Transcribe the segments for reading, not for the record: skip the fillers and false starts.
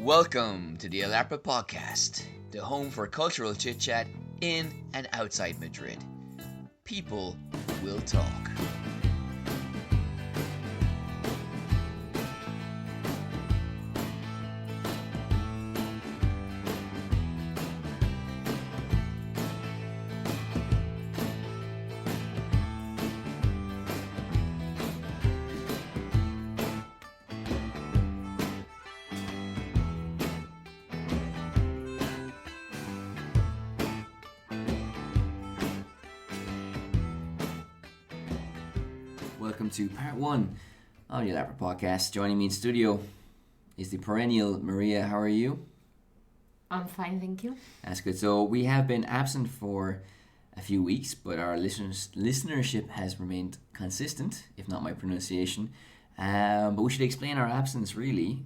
Welcome to the Ep5 podcast, the home for cultural chit chat in and outside Madrid. People will talk. Welcome to part one of the Ep5 podcast. Joining me in studio is the perennial Maria. How are you? I'm fine, thank you. That's good. So we have been absent for a few weeks, but our listenership has remained consistent, if not my pronunciation. But we should explain our absence, really.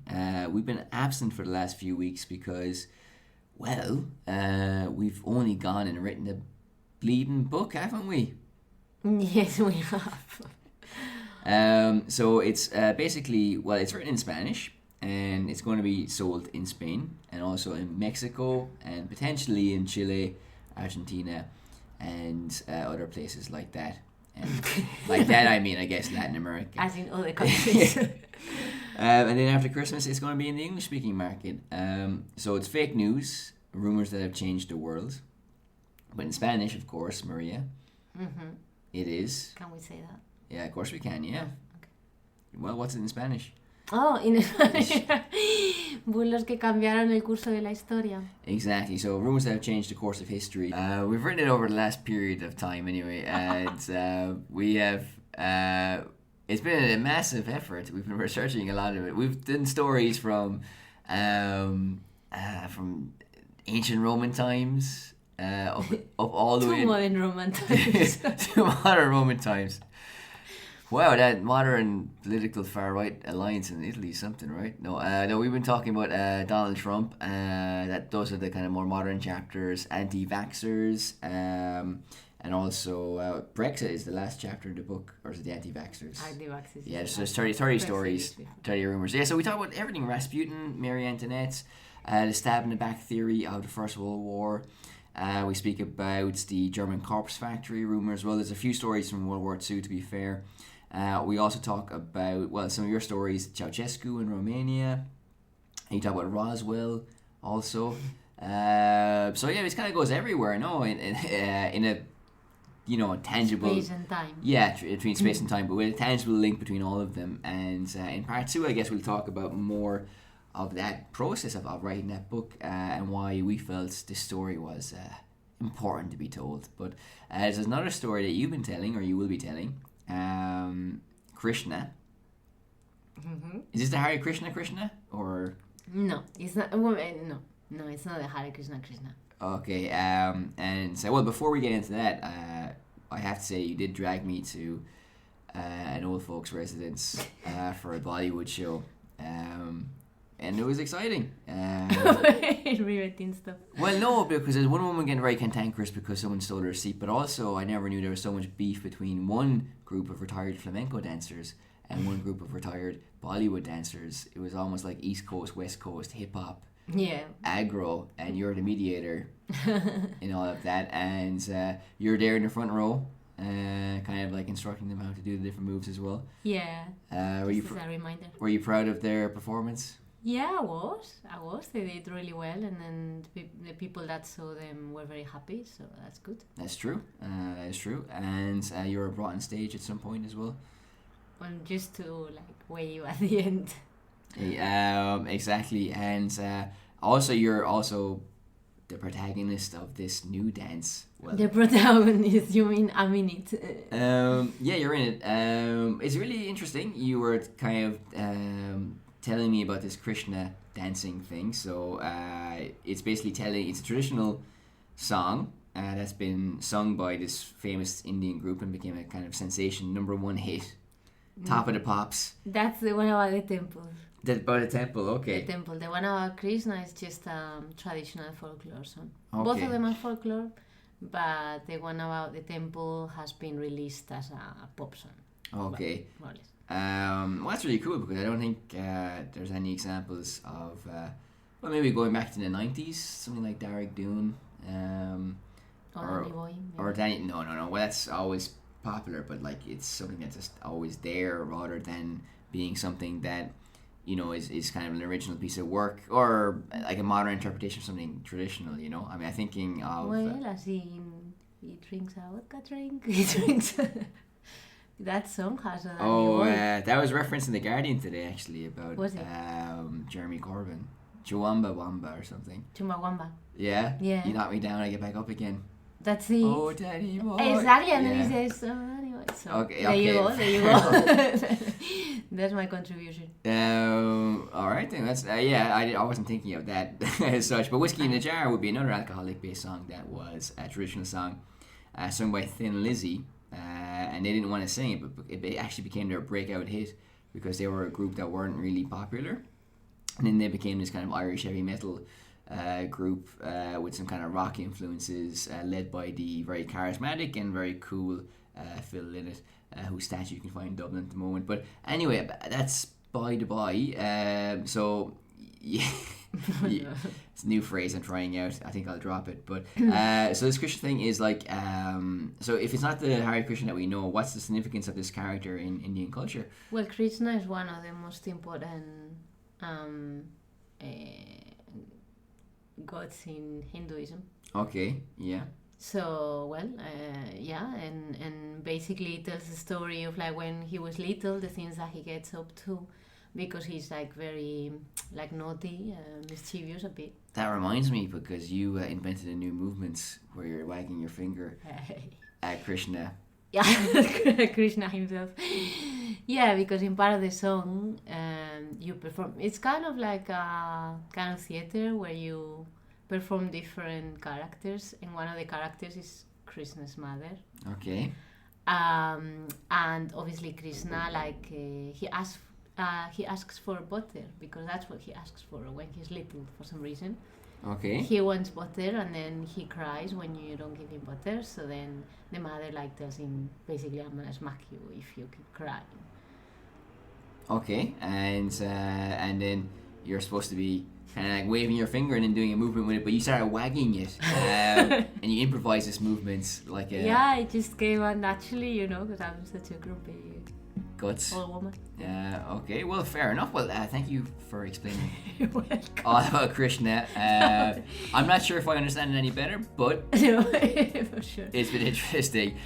We've been absent for the last few weeks because, we've only gone and written a bleeding book, haven't we? Yes, we have. So it's basically, it's written in Spanish and it's going to be sold in Spain and also in Mexico and potentially in Chile, Argentina, and other places like that. And like that, I mean, I guess Latin America. As in other countries. And then after Christmas, it's going to be in the English-speaking market. So it's fake news, rumors that have changed the world. But in Spanish, of course, Maria. Mm-hmm. It is. Can we say that? Yeah, of course we can, yeah. Okay. Well, what's it in Spanish? Oh, in Spanish. Bulos que cambiaron el curso de la historia. Exactly. So rumors that have changed the course of history. We've written it over the last period of time, anyway, and we have. It's been a massive effort. We've been researching a lot of it. We've done stories from ancient Roman times, up all the way. Modern Roman times. To modern Roman times. Wow, that modern political far-right alliance in Italy is something, right? No, we've been talking about Donald Trump. That those are the kind of more modern chapters. Anti-vaxxers, and also Brexit is the last chapter of the book, or is it the anti-vaxxers? Anti-vaxxers. Yeah, so there's 30 stories, 30 rumors. Yeah, so we talk about everything: Rasputin, Marie Antoinette, the stab in the back theory of the First World War. We speak about the German corpse factory rumors. Well, there's a few stories from World War II, to be fair. We also talk about, some of your stories, Ceausescu in Romania. And you talk about Roswell also. So yeah, it kind of goes everywhere, no? In a, tangible... Space and time. Yeah, between space and time, but with a tangible link between all of them. And in part two, I guess we'll talk about more of that process of writing that book and why we felt this story was important to be told. But there's another story that you've been telling, or you will be telling. Krishna. Mm-hmm. Is this the Hare Krishna, or? No, it's not. No, it's not the Hare Krishna. Okay. And so, before we get into that, I have to say you did drag me to an old folks' residence for a Bollywood show. And it was exciting. Riveting stuff. Well, no, because there's one woman getting very cantankerous because someone stole her seat, but also I never knew there was so much beef between one group of retired flamenco dancers and one group of retired Bollywood dancers. It was almost like East Coast, West Coast, hip-hop, yeah, aggro, and you're the mediator in all of that. And you're there in the front row, kind of like instructing them how to do the different moves as well. Yeah, were you a reminder. Were you proud of their performance? Yeah, I was. They did really well, and then the people that saw them were very happy, so that's good. That's true. That is true. And you were brought on stage at some point as well. Well, just to wave at the end. Exactly. And also, you're also the protagonist of this new dance. Well, the protagonist, you mean I'm in it? Yeah, you're in it. It's really interesting. You were kind of telling me about this Krishna dancing thing. So it's basically it's a traditional song that's been sung by this famous Indian group and became a kind of sensation, #1 hit, top of the pops. That's the one about the temple. About the temple, okay. The temple. The one about Krishna is just traditional folklore song. Okay. Both of them are folklore, but the one about the temple has been released as a pop song. Okay. Well, more or less. Well, that's really cool because I don't think there's any examples of Well, maybe going back to the 90s, something like Derek Doon. Or Danny Boy. Or Danny. No. Well, that's always popular, but like it's something that's just always there rather than being something that, you know, is kind of an original piece of work or like a modern interpretation of something traditional, you know? I mean, I'm thinking of... Well, as in, he drinks a vodka drink, he drinks... That song has a Danny Boy. That was referenced in The Guardian today, actually, about Was it? Jeremy Corbyn. Chuamba Wamba or something. Chumbawamba. Yeah? Yeah. You knock me down, I get back up again. That's it. Oh, Danny Boy. Exactly, and Yeah. then he says, oh, anyway. So Okay, there you okay. go. That's my contribution. All right then. That's I wasn't thinking of that as such. But Whiskey in a Jar would be another alcoholic-based song that was a traditional song, sung by Thin Lizzy, and they didn't want to sing it, but it actually became their breakout hit because they were a group that weren't really popular, and then they became this kind of Irish heavy metal group with some kind of rock influences, led by the very charismatic and very cool Phil Lynott, whose statue you can find in Dublin at the moment. But anyway, that's by the by. So yeah, it's a new phrase I'm trying out. I think I'll drop it. But so this Krishna thing is like, so if it's not the Hare Krishna that we know, what's the significance of this character in Indian culture? Well, Krishna is one of the most important gods in Hinduism. Okay, yeah. So, well, and basically it tells the story of like when he was little, the things that he gets up to, because he's like very like naughty, mischievous a bit. That reminds me, because you invented a new movement where you're wagging your finger at Krishna. Yeah, Krishna himself. Yeah, because in part of the song, you perform. It's kind of like a kind of theater where you perform different characters, and one of the characters is Krishna's mother. Okay. And obviously Krishna, like he asks for butter because that's what he asks for when he's little for some reason. Okay. He wants butter, and then he cries when you don't give him butter. So then the mother like tells him basically, "I'm gonna smack you if you keep crying." Okay, and then you're supposed to be kind of like waving your finger and then doing a movement with it, but you started wagging it, and you improvise this movement like a Yeah, it just came out naturally, you know, because I'm such a grumpy guts. old woman. Okay, well, fair enough. Well, thank you for explaining You're welcome. all about Krishna. I'm not sure if I understand it any better, but No, for sure. it's been interesting.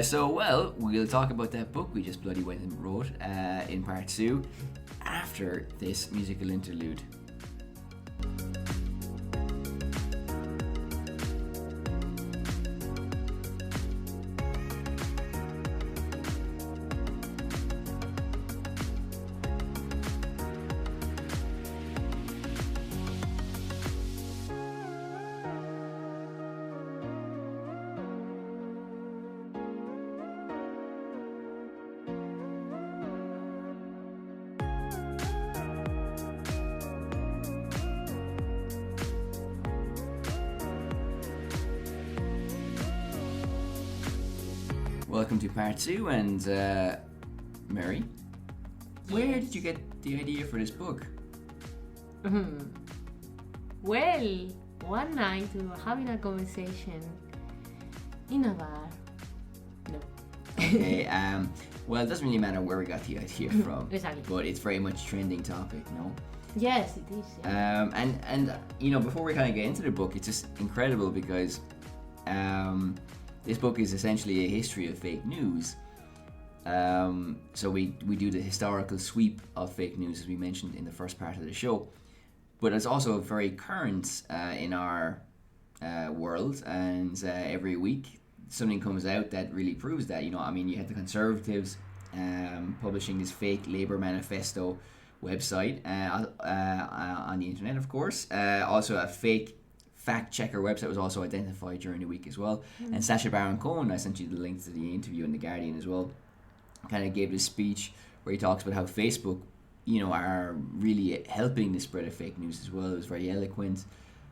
So, well, we'll talk about that book we just bloody went and wrote in part 2 after this musical interlude. Welcome to part 2, and Mary, where did you get the idea for this book? Well, one night we were having a conversation in a bar. No. Okay, well, it doesn't really matter where we got the idea from, Exactly. but it's very much trending topic, no? Yes, it is. Yeah. And you know, before we kind of get into the book, it's just incredible because this book is essentially a history of fake news. So we do the historical sweep of fake news, as we mentioned in the first part of the show, but it's also very current in our world, and every week something comes out that really proves that. You know, I mean, you had the Conservatives publishing this fake Labour manifesto website on the internet, of course. Also a fake fact checker website was also identified during the week as well. And Sacha Baron Cohen, I sent you the link to the interview in The Guardian as well, kind of gave this speech where he talks about how Facebook, you know, are really helping the spread of fake news as well. It was very eloquent,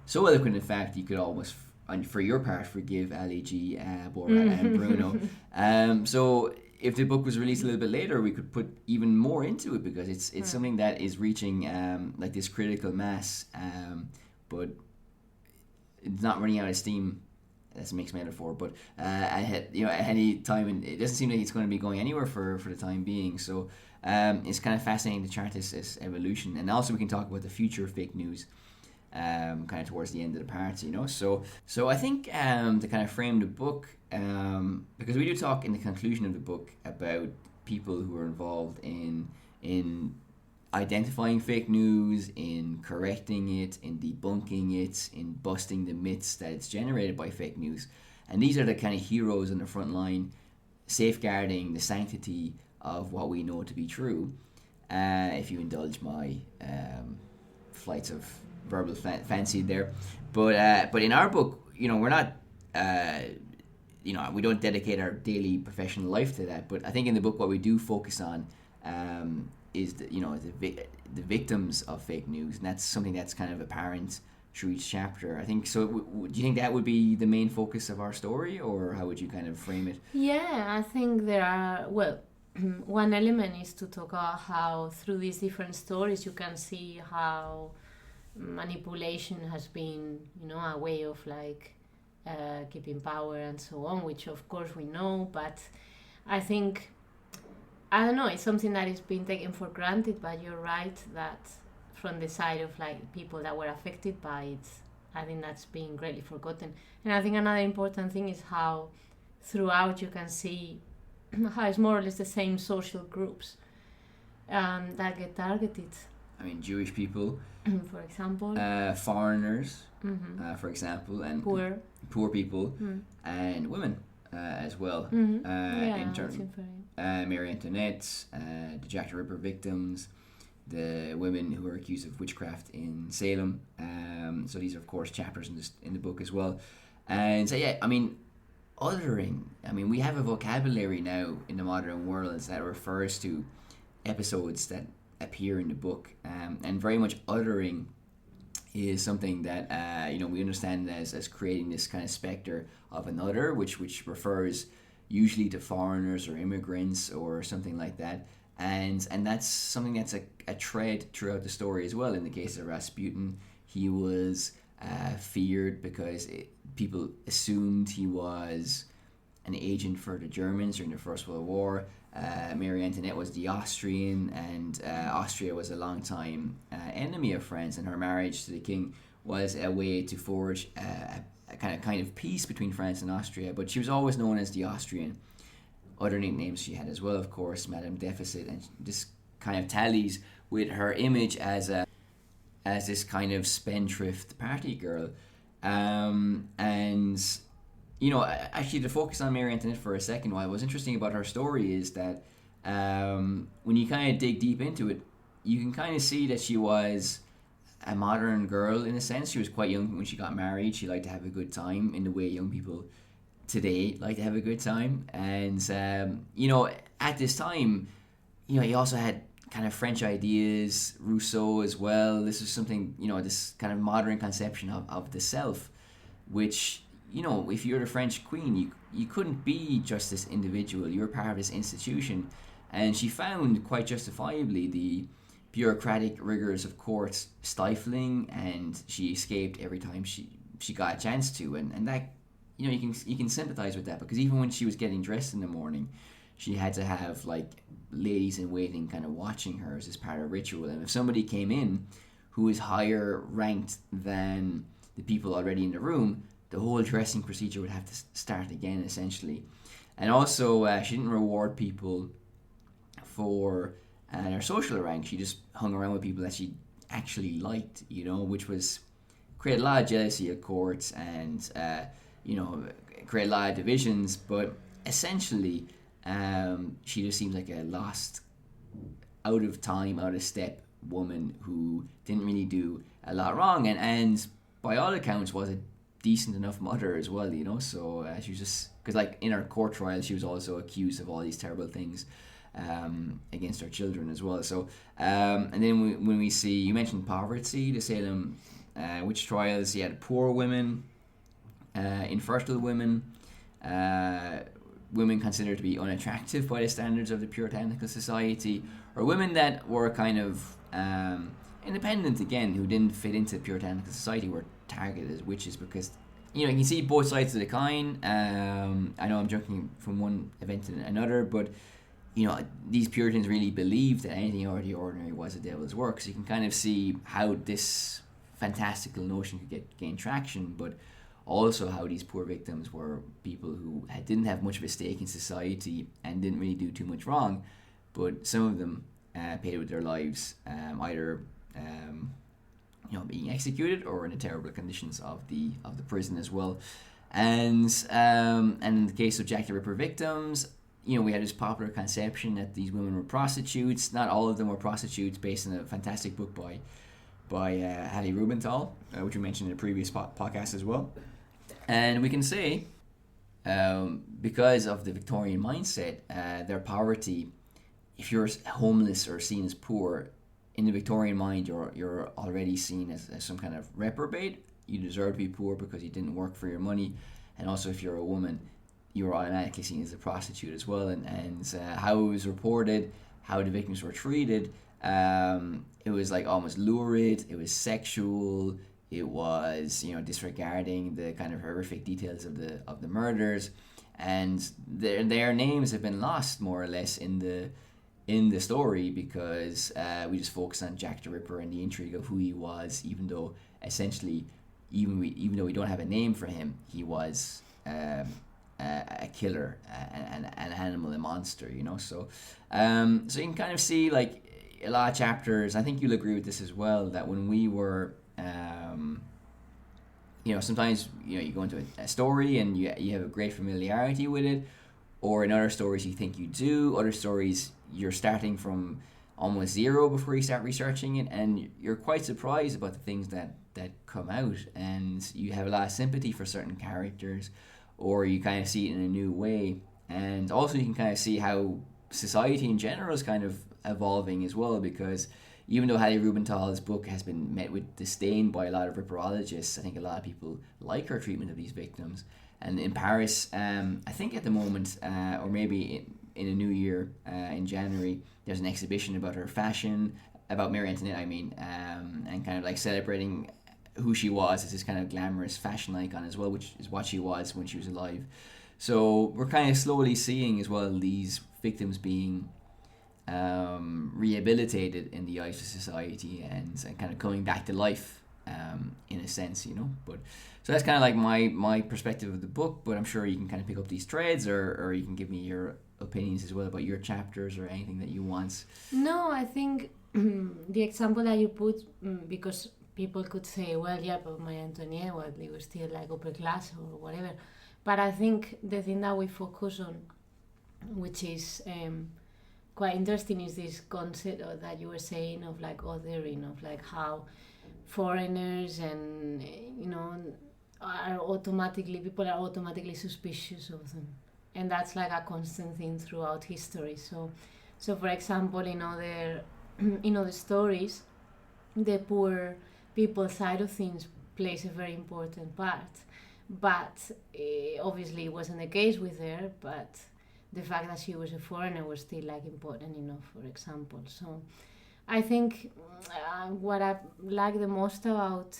so eloquent in fact you could almost, for your part, forgive Ali G, Bora and Bruno. So if the book was released a little bit later, we could put even more into it, because it's something that is reaching like this critical mass, but it's not running out of steam. That's a mixed metaphor, but at any time, and it doesn't seem like it's going to be going anywhere for the time being. So it's kind of fascinating to chart this evolution, and also we can talk about the future of fake news, kind of towards the end of the parts, So I think to kind of frame the book, because we do talk in the conclusion of the book about people who are involved in identifying fake news, in correcting it, in debunking it, in busting the myths that it's generated by fake news. And these are the kind of heroes on the front line, safeguarding the sanctity of what we know to be true. If you indulge my flights of verbal fancy there. But in our book, we're not... we don't dedicate our daily professional life to that. But I think in the book, what we do focus on is the victims of fake news, and that's something that's kind of apparent through each chapter. I think so. Do you think that would be the main focus of our story, or how would you kind of frame it? Yeah, I think there are, one element is to talk about how through these different stories you can see how manipulation has been, a way of keeping power and so on, which of course we know, but I think, I don't know, it's something that is being taken for granted, but you're right that from the side of people that were affected by it, I think that's being greatly forgotten. And I think another important thing is how throughout you can see how it's more or less the same social groups that get targeted. I mean, Jewish people, for example, foreigners, for example, and poor people, and women as well. Marie Antoinette, the Jack the Ripper victims, the women who were accused of witchcraft in Salem. So these are, of course, chapters in the book as well. And so, yeah, I mean, othering. I mean, we have a vocabulary now in the modern world that refers to episodes that appear in the book, and very much othering is something that we understand as creating this kind of specter of another, which refers usually to foreigners or immigrants or something like that, and that's something that's a thread throughout the story as well. In the case of Rasputin, he was feared because people assumed he was an agent for the Germans during the First World War. Marie Antoinette was the Austrian, and Austria was a long-time enemy of France, and her marriage to the king was a way to forge a kind of peace between France and Austria, but she was always known as the Austrian. Other nicknames she had as well, of course, Madame Deficit, and this kind of tallies with her image as this kind of spendthrift party girl. Actually, to focus on Marie Antoinette for a second, what was interesting about her story is that when you kind of dig deep into it, you can kind of see that she was a modern girl in a sense. She was quite young when she got married. She liked to have a good time in the way young people today like to have a good time. And, at this time, you also had kind of French ideas, Rousseau as well. This was something, this kind of modern conception of the self, which, if you're the French queen, you couldn't be just this individual. You were part of this institution. And she found, quite justifiably, the bureaucratic rigors of courts stifling, and she escaped every time she got a chance to. And that, you can sympathize with that, because even when she was getting dressed in the morning, she had to have ladies in waiting kind of watching her as part of ritual. And if somebody came in who was higher ranked than the people already in the room, the whole dressing procedure would have to start again, essentially. And also, she didn't reward people for their social rank. She just hung around with people that she actually liked, which was create a lot of jealousy at courts, and create a lot of divisions. But essentially, she just seems like a lost, out of time, out of step woman who didn't really do a lot wrong, and by all accounts was a decent enough mother as well, so she was just, because in her court trial she was also accused of all these terrible things against her children as well. So and then when we see, you mentioned poverty, the Salem witch trials, you had poor women, infertile women, women considered to be unattractive by the standards of the puritanical society, or women that were kind of independent again, who didn't fit into puritanical society, were targeted as witches because, you can see both sides of the coin. I know I'm jumping from one event to another, but these Puritans really believed that anything out of the ordinary was a devil's work. So you can kind of see how this fantastical notion could gain traction, but also how these poor victims were people who didn't have much of a stake in society and didn't really do too much wrong, but some of them paid with their lives, either being executed or in the terrible conditions of the prison as well. And in the case of Jack the Ripper victims, we had this popular conception that these women were prostitutes. Not all of them were prostitutes, based on a fantastic book by Hattie Rubenthal, which we mentioned in a previous podcast as well. And we can say, because of the Victorian mindset, their poverty, if you're homeless or seen as poor, in the Victorian mind, you're already seen as some kind of reprobate. You deserve to be poor because you didn't work for your money. And also, if you're a woman, you're automatically seen as a prostitute as well. And how it was reported, how the victims were treated, it was like almost lurid, it was sexual, it was disregarding the kind of horrific details of the murders, and their names have been lost more or less in the story because we just focus on Jack the Ripper and the intrigue of who he was, even though essentially even though we don't have a name for him, he was a killer, an animal, a monster, so so you can kind of see like a lot of chapters. I think you'll agree with this as well, that when we were sometimes you go into a story and you have a great familiarity with it, or in other stories you think you do, other stories you're starting from almost zero before you start researching it, and you're quite surprised about the things that come out, and you have a lot of sympathy for certain characters, or you kind of see it in a new way. And also you can kind of see how society in general is kind of evolving as well, because even though Hattie Rubenthal's book has been met with disdain by a lot of ripperologists, I think a lot of people like her treatment of these victims. And in Paris, I think at the moment, or maybe in a new year, in January, there's an exhibition about her fashion, about Marie Antoinette, and kind of like celebrating who she was as this kind of glamorous fashion icon as well, which is what she was when she was alive. So we're kind of slowly seeing as well these victims being rehabilitated in the eyes of society and kind of coming back to life, in a sense, But so that's kind of like my perspective of the book, but I'm sure you can kind of pick up these threads, or you can give me your opinions as well about your chapters or anything that you want. No, I think the example that you put, because people could say, well, yeah, but Marie Antoinette, well, they were still like upper class or whatever. But I think the thing that we focus on, which is quite interesting, is this concept that you were saying of like othering, of like how foreigners and people are automatically suspicious of them, and that's like a constant thing throughout history. So for example, in other stories, the poor people side of things plays a very important part, but obviously it wasn't the case with her, but the fact that she was a foreigner was still like important enough, for example. So I think what I like the most about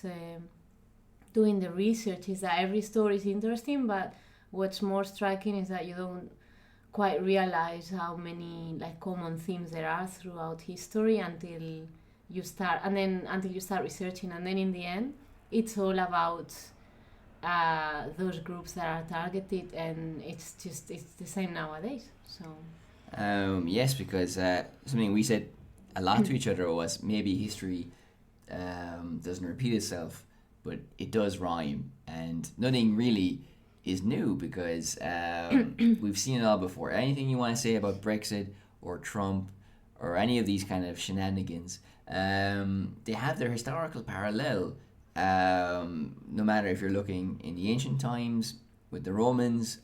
doing the research is that every story is interesting, but what's more striking is that you don't quite realize how many like common themes there are throughout history until you start researching, and then in the end it's all about those groups that are targeted, and it's the same nowadays. So yes, because something we said a lot to each other was maybe history doesn't repeat itself, but it does rhyme, and nothing really is new, because we've seen it all before. Anything you want to say about Brexit or Trump or any of these kind of shenanigans, they have their historical parallel, no matter if you're looking in the ancient times with the Romans,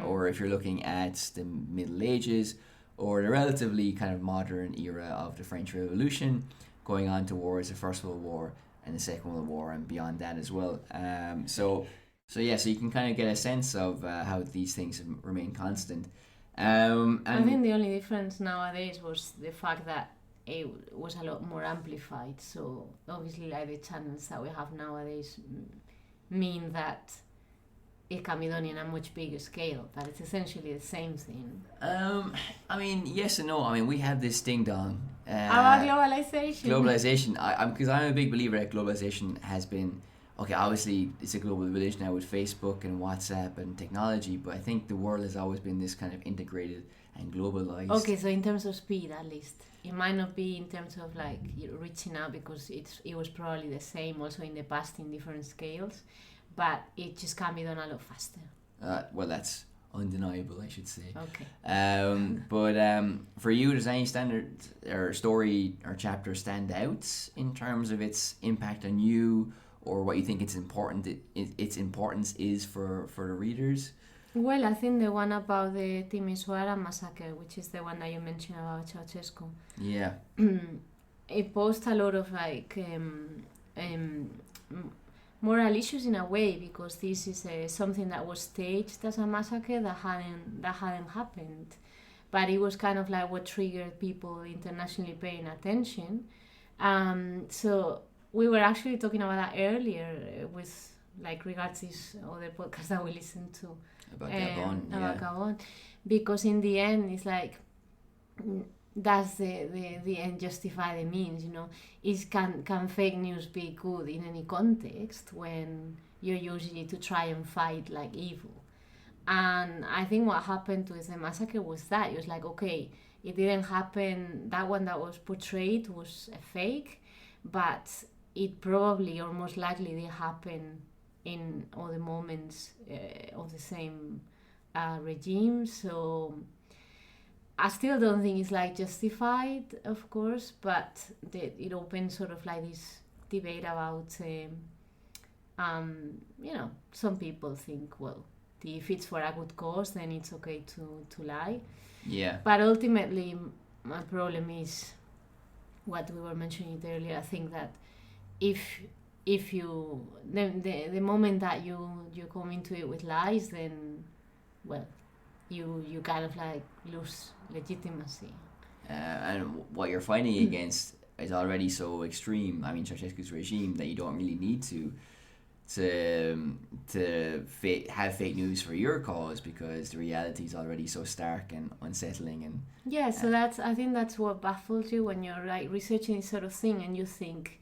or if you're looking at the Middle Ages, or the relatively kind of modern era of the French Revolution, going on towards the First World War and the Second World War and beyond that as well. So So yeah, so you can kind of get a sense of how these things remain constant. I think the only difference nowadays was the fact that it was a lot more amplified. So obviously, like the channels that we have nowadays mean that it can be done in a much bigger scale, but it's essentially the same thing. I mean, yes and no. I mean, we have this ding dong. About globalization. Globalization. Because I'm a big believer that globalization has been. Okay, obviously it's a global village now with Facebook and WhatsApp and technology, but I think the world has always been this kind of integrated and globalized. Okay, so in terms of speed, at least it might not be in terms of like reaching out, because it was probably the same also in the past in different scales, but it just can be done a lot faster. Well, that's undeniable, I should say. Okay. But for you, does any standard or story or chapter stand out in terms of its impact on you, or what you think its importance is for the readers? Well, I think the one about the Timisoara massacre, which is the one that you mentioned about Ceausescu. Yeah. It posed a lot of like moral issues in a way, because this is something that was staged as a massacre that hadn't happened, but it was kind of like what triggered people internationally paying attention. So we were actually talking about that earlier with like regards this other podcast that we listened to About Gabon. about Gabon, because in the end it's like that's the end justify the means, you know. Can fake news be good in any context when you're using it to try and fight like evil? And I think what happened with the massacre was that it was like, okay, it didn't happen, that one that was portrayed was a fake, but it probably or most likely did happen in all the moments of the same regime. So I still don't think it's like justified, of course, but it opens sort of like this debate about, you know, some people think, well, if it's for a good cause, then it's okay to lie. Yeah. But ultimately, my problem is what we were mentioning earlier. I think that if you the moment that you come into it with lies, then well, you kind of like lose legitimacy. And what you're fighting against is already so extreme. I mean, Ceausescu's regime, that you don't really need to have fake news for your cause, because the reality is already so stark and unsettling. And yeah, so I think that's what baffles you when you're like researching this sort of thing, and you think,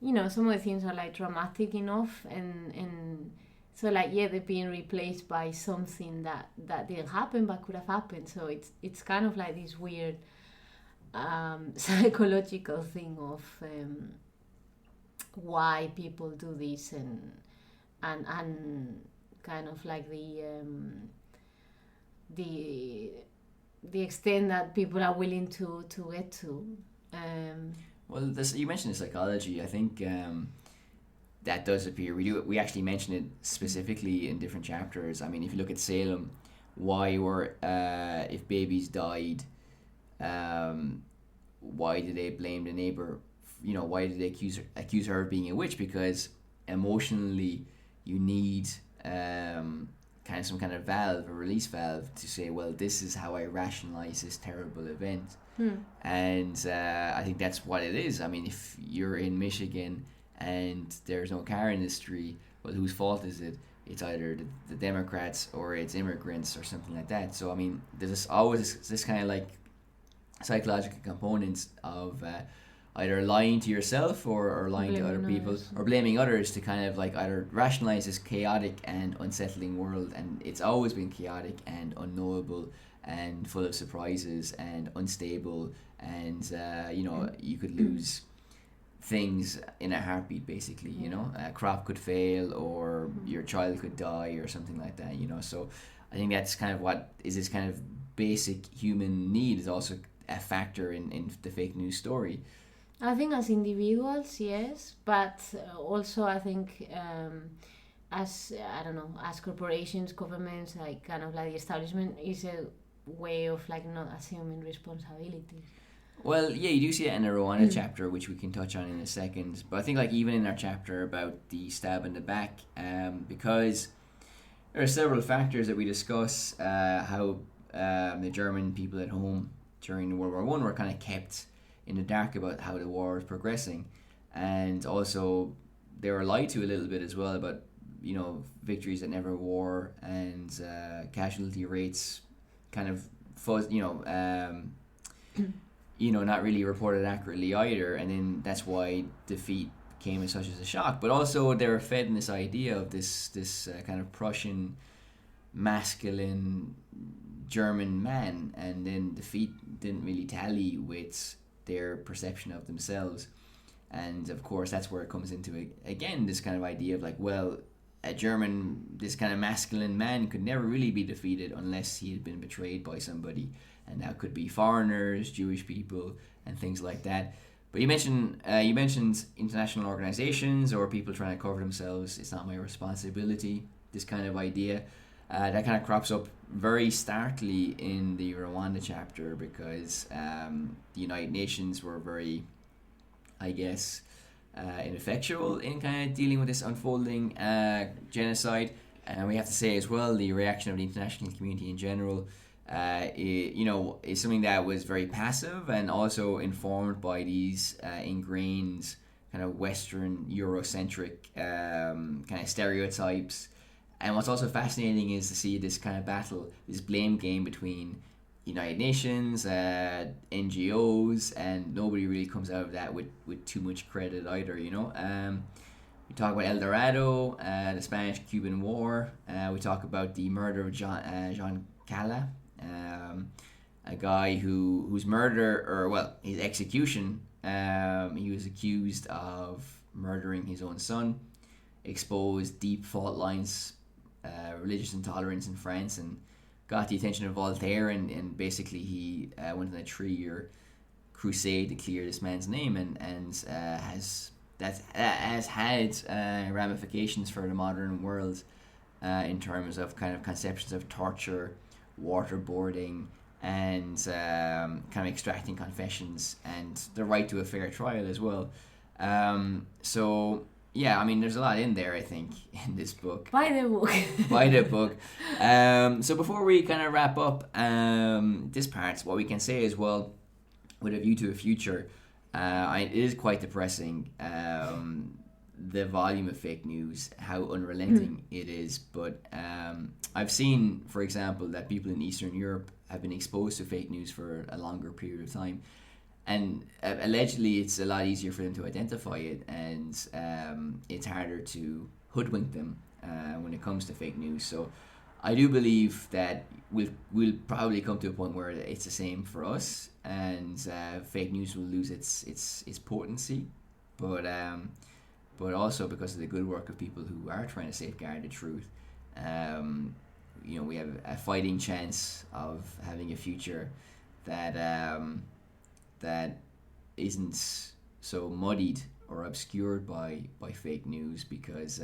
you know, some of the things are like dramatic enough, and so like, yeah, they're being replaced by something that didn't happen but could have happened. So it's kind of like this weird psychological thing of why people do this, and kind of like the extent that people are willing to get to. Well, you mentioned the psychology. I think that does appear. We actually mention it specifically in different chapters. I mean, if you look at Salem, why were if babies died, why did they blame the neighbor? You know, why did they accuse her of being a witch? Because emotionally, you need kind of some kind of valve, a release valve, to say, well, this is how I rationalize this terrible event. And I think that's what it is. I mean, if you're in Michigan and there's no car industry, well, whose fault is it? It's either the Democrats or it's immigrants or something like that. So I mean, there's always this kind of like psychological components of either lying to yourself or lying to other people, or blaming others, to kind of like either rationalize this chaotic and unsettling world. And it's always been chaotic and unknowable and full of surprises and unstable, and you know, you could lose things in a heartbeat, basically. You know, a crop could fail, or your child could die, or something like that, you know. So I think that's kind of what is this kind of basic human need is also a factor in the fake news story. I think as individuals, yes, but also I think as, I don't know, as corporations, governments, like kind of like the establishment, is a way of like not assuming responsibility. Well, yeah, you do see it in the Rwanda chapter, which we can touch on in a second. But I think like even in our chapter about the stab in the back, because there are several factors that we discuss. How the German people at home during World War One were kind of kept in the dark about how the war was progressing, and also they were lied to a little bit as well about victories that never war, and casualty rates kind of not really reported accurately either, and then that's why defeat came as such as a shock. But also they were fed in this idea of this kind of Prussian masculine German man, and then defeat didn't really tally with their perception of themselves. And of course that's where it comes into it again, this kind of idea of like, well, this kind of masculine man could never really be defeated unless he had been betrayed by somebody, and that could be foreigners, Jewish people, and things like that. But you mentioned international organizations or people trying to cover themselves. It's not my responsibility. This kind of idea that kind of crops up very starkly in the Rwanda chapter, because the United Nations were very, I guess, ineffectual in kind of dealing with this unfolding genocide. And we have to say as well, the reaction of the international community in general is something that was very passive and also informed by these ingrained kind of Western Eurocentric kind of stereotypes. And what's also fascinating is to see this kind of battle, this blame game between United Nations, NGOs, and nobody really comes out of that with too much credit either, We talk about El Dorado, the Spanish-Cuban War. We talk about the murder of Jean Cala, a guy whose his execution, he was accused of murdering his own son, exposed deep fault lines, religious intolerance in France, and got the attention of Voltaire, and basically he went on a 3-year crusade to clear this man's name, and has had ramifications for the modern world in terms of kind of conceptions of torture, waterboarding, and kind of extracting confessions, and the right to a fair trial as well. So yeah, I mean, there's a lot in there, I think, in this book. Buy the book. Buy the book. So before we kind of wrap up this part, what we can say is, well, with a view to a future, it is quite depressing, the volume of fake news, how unrelenting it is. But I've seen, for example, that people in Eastern Europe have been exposed to fake news for a longer period of time. And allegedly, it's a lot easier for them to identify it, and it's harder to hoodwink them when it comes to fake news. So I do believe that we'll probably come to a point where it's the same for us, and fake news will lose its potency. But also because of the good work of people who are trying to safeguard the truth, we have a fighting chance of having a future that isn't so muddied or obscured by fake news, because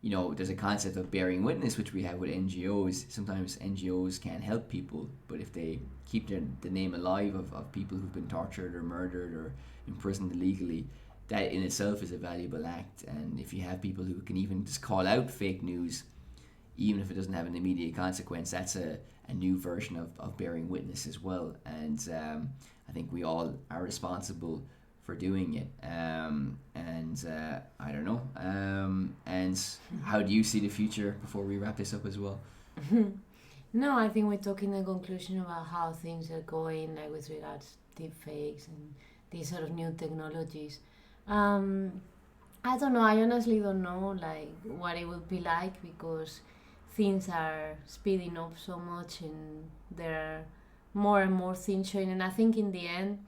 there's a concept of bearing witness, which we have with NGOs. Sometimes NGOs can't help people, but if they keep the name alive of people who've been tortured or murdered or imprisoned illegally, that in itself is a valuable act. And if you have people who can even just call out fake news, even if it doesn't have an immediate consequence, that's a new version of bearing witness as well. And I think we all are responsible for doing it. I don't know. And how do you see the future before we wrap this up as well? No, I think we're talking in conclusion about how things are going, like with regards to deepfakes and these sort of new technologies. I don't know. I honestly don't know like what it will be like, because things are speeding up so much and there are more and more things showing. And I think in the end,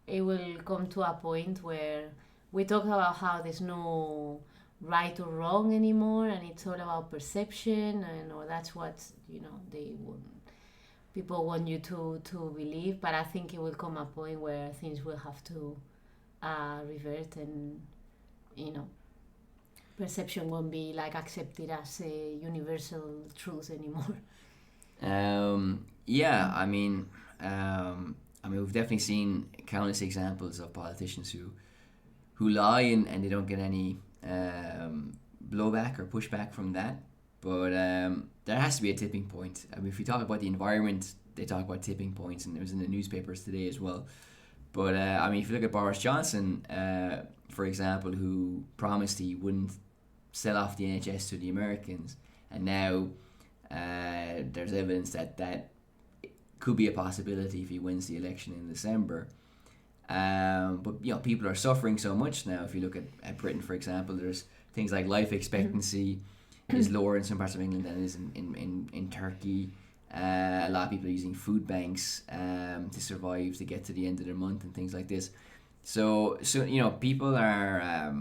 it will come to a point where we talk about how there's no right or wrong anymore, and it's all about perception, and or that's what people want you to believe. But I think it will come a point where things will have to revert, and perception won't be like accepted as a universal truth anymore. We've definitely seen countless examples of politicians who lie and they don't get any blowback or pushback from that. But there has to be a tipping point. I mean, if we talk about the environment, they talk about tipping points, and it was in the newspapers today as well. But I mean, if you look at Boris Johnson, for example, who promised he wouldn't sell off the NHS to the Americans, and now there's evidence that could be a possibility if he wins the election in December. But you know, people are suffering so much now. If you look at Britain, for example, there's things like life expectancy is lower in some parts of England than it is in Turkey. A lot of people are using food banks to survive, to get to the end of the month and things like this. So you know, people are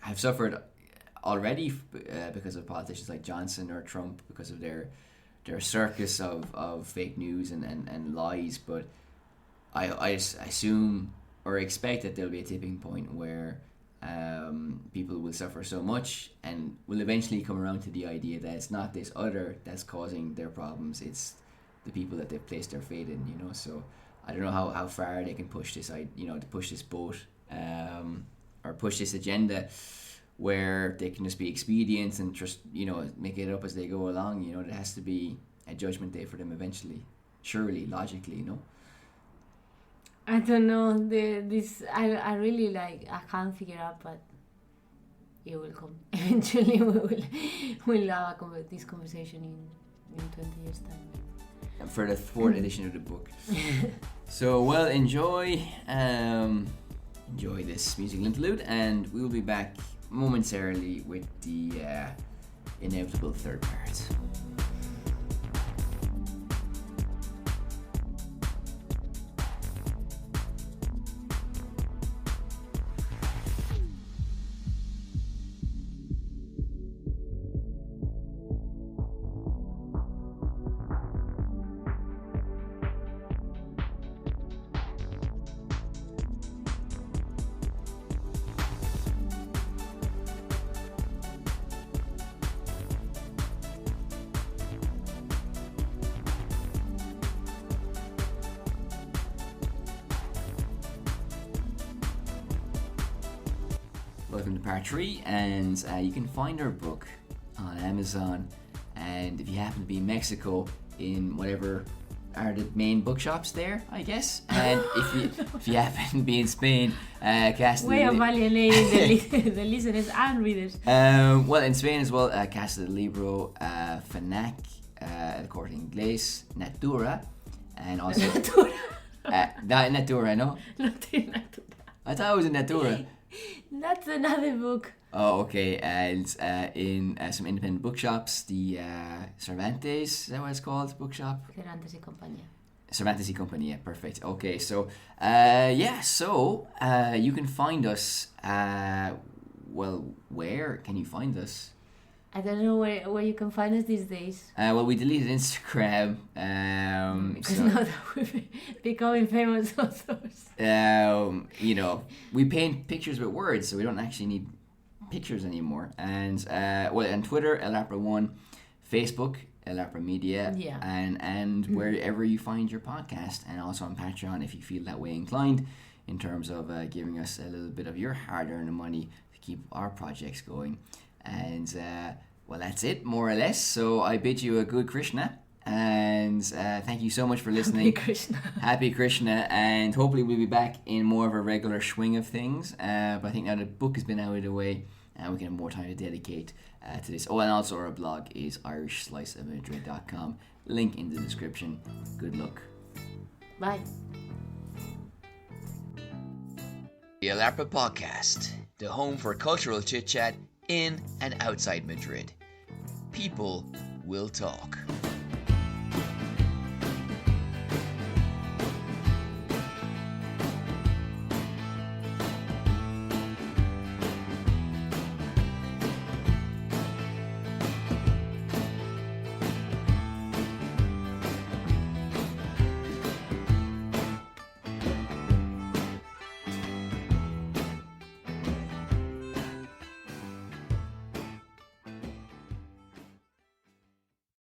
have suffered already because of politicians like Johnson or Trump, because of their circus of fake news and lies. But I assume or expect that there'll be a tipping point where people will suffer so much and will eventually come around to the idea that it's not this other that's causing their problems, it's the people that they've placed their faith in, you know. So I don't know how far they can push this, to push this boat or push this agenda where they can just be expedient and just, you know, make it up as they go along. You know, there has to be a judgment day for them eventually, surely, logically, you know. I don't know. I really like. I can't figure out, but it will come. Eventually, we'll have this conversation in 20 years' time. For the fourth edition of the book. So, well, enjoy this musical interlude, and we'll be back momentarily with the inevitable third part. Welcome to part 3, and you can find our book on Amazon, and if you happen to be in Mexico, in whatever are the main bookshops there, I guess, and if you happen to be in Spain, Casa Way of alienating the listeners and readers. Well, in Spain as well, Casa del Libro, Fnac, El Corte Inglés, Natura, and also Natura, no? Not in Natura. I thought it was in Natura. That's another book. Oh, okay. And in some independent bookshops, the Cervantes, is that what it's called? Bookshop? Cervantes y Compañía. Cervantes y Compañía, perfect. Okay, so, you can find us, well, where can you find us? I don't know where you can find us these days. Well, we deleted Instagram. Because now that we're becoming famous authors. You know, we paint pictures with words, so we don't actually need pictures anymore. And on Twitter, ElApra1, Facebook, ElApra Media, yeah. and wherever you find your podcast, and also on Patreon if you feel that way inclined, in terms of giving us a little bit of your hard-earned money to keep our projects going. And well, that's it, more or less. So I bid you a good Krishna, and thank you so much for listening. Happy Krishna. Happy Krishna, and hopefully we'll be back in more of a regular swing of things. But I think now the book has been out of the way, and we can have more time to dedicate to this. Oh, and also our blog is irishsliceofmadrid.com. Link in the description. Good luck. Bye. The ElApra Podcast, the home for cultural chit-chat in and outside Madrid. People will talk.